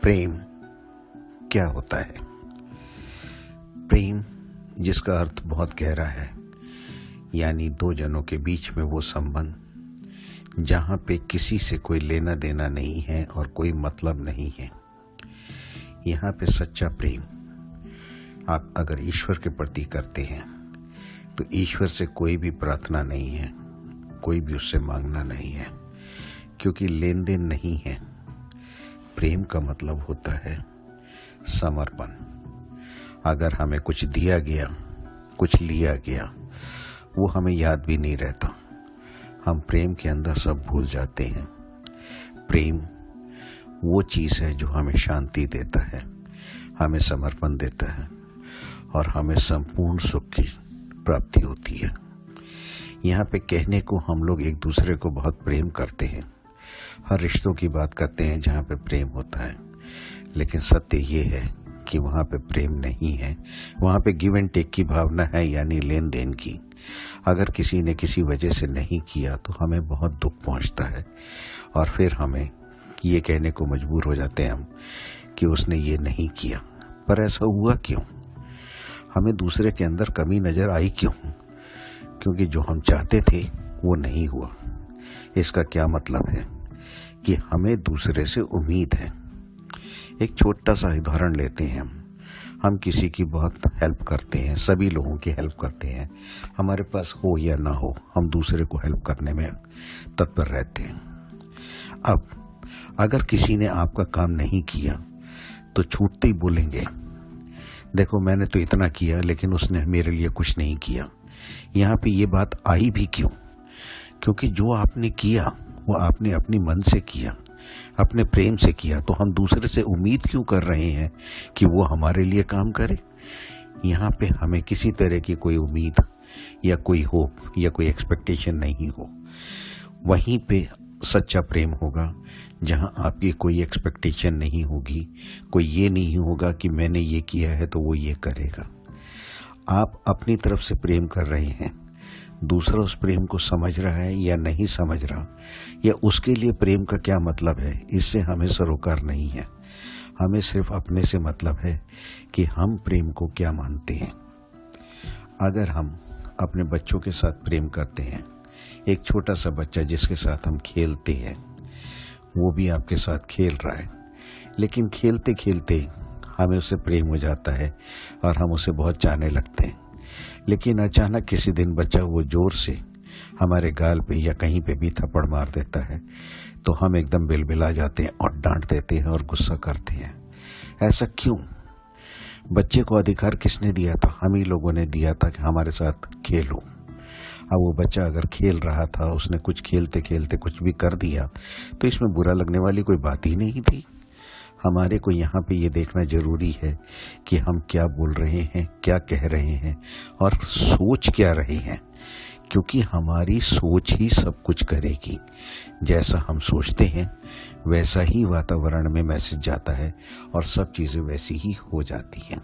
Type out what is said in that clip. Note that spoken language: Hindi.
प्रेम क्या होता है? प्रेम जिसका अर्थ बहुत गहरा है, यानी दो जनों के बीच में वो संबंध जहाँ पे किसी से कोई लेना देना नहीं है और कोई मतलब नहीं है। यहाँ पे सच्चा प्रेम आप अगर ईश्वर के प्रति करते हैं तो ईश्वर से कोई भी प्रार्थना नहीं है, कोई भी उससे मांगना नहीं है, क्योंकि लेन देन नहीं है। प्रेम का मतलब होता है समर्पण। अगर हमें कुछ दिया गया, कुछ लिया गया, वो हमें याद भी नहीं रहता। हम प्रेम के अंदर सब भूल जाते हैं। प्रेम वो चीज़ है जो हमें शांति देता है, हमें समर्पण देता है और हमें संपूर्ण सुख की प्राप्ति होती है। यहाँ पे कहने को हम लोग एक दूसरे को बहुत प्रेम करते हैं, हर रिश्तों की बात करते हैं जहाँ पे प्रेम होता है, लेकिन सत्य ये है कि वहाँ पे प्रेम नहीं है। वहाँ पे गिव एंड टेक की भावना है, यानी लेन देन की। अगर किसी ने किसी वजह से नहीं किया तो हमें बहुत दुख पहुँचता है और फिर हमें ये कहने को मजबूर हो जाते हैं हम कि उसने ये नहीं किया। पर ऐसा हुआ क्यों? हमें दूसरे के अंदर कमी नज़र आई क्यों? क्योंकि जो हम चाहते थे वो नहीं हुआ। इसका क्या मतलब है कि हमें दूसरे से उम्मीद है। एक छोटा सा उदाहरण लेते हैं। हम किसी की बहुत हेल्प करते हैं, सभी लोगों की हेल्प करते हैं, हमारे पास हो या ना हो, हम दूसरे को हेल्प करने में तत्पर रहते हैं। अब अगर किसी ने आपका काम नहीं किया तो छूटते ही बोलेंगे, देखो मैंने तो इतना किया लेकिन उसने मेरे लिए कुछ नहीं किया। यहाँ पे ये बात आई भी क्यों? क्योंकि जो आपने किया वो आपने अपने मन से किया, अपने प्रेम से किया। तो हम दूसरे से उम्मीद क्यों कर रहे हैं कि वो हमारे लिए काम करे? यहाँ पे हमें किसी तरह की कोई उम्मीद या कोई होप या कोई एक्सपेक्टेशन नहीं हो। वहीं पे सच्चा प्रेम होगा जहाँ आपकी कोई एक्सपेक्टेशन नहीं होगी, कोई ये नहीं होगा कि मैंने ये किया है तो वो ये करेगा। आप अपनी तरफ से प्रेम कर रहे हैं, दूसरा उस प्रेम को समझ रहा है या नहीं समझ रहा, या उसके लिए प्रेम का क्या मतलब है, इससे हमें सरोकार नहीं है। हमें सिर्फ अपने से मतलब है कि हम प्रेम को क्या मानते हैं। अगर हम अपने बच्चों के साथ प्रेम करते हैं, एक छोटा सा बच्चा जिसके साथ हम खेलते हैं, वो भी आपके साथ खेल रहा है, लेकिन खेलते खेलते हमें उससे प्रेम हो जाता है और हम उसे बहुत चाहने लगते हैं। लेकिन अचानक किसी दिन बच्चा वो जोर से हमारे गाल पे या कहीं पे भी थप्पड़ मार देता है तो हम एकदम बिलबिला जाते हैं और डांट देते हैं और गुस्सा करते हैं। ऐसा क्यों? बच्चे को अधिकार किसने दिया था? हम ही लोगों ने दिया था कि हमारे साथ खेलो। अब वो बच्चा अगर खेल रहा था, उसने कुछ खेलते खेलते कुछ भी कर दिया तो इसमें बुरा लगने वाली कोई बात ही नहीं थी। हमारे को यहाँ पे ये देखना जरूरी है कि हम क्या बोल रहे हैं, क्या कह रहे हैं और सोच क्या रहे हैं, क्योंकि हमारी सोच ही सब कुछ करेगी। जैसा हम सोचते हैं वैसा ही वातावरण में मैसेज जाता है और सब चीज़ें वैसी ही हो जाती हैं।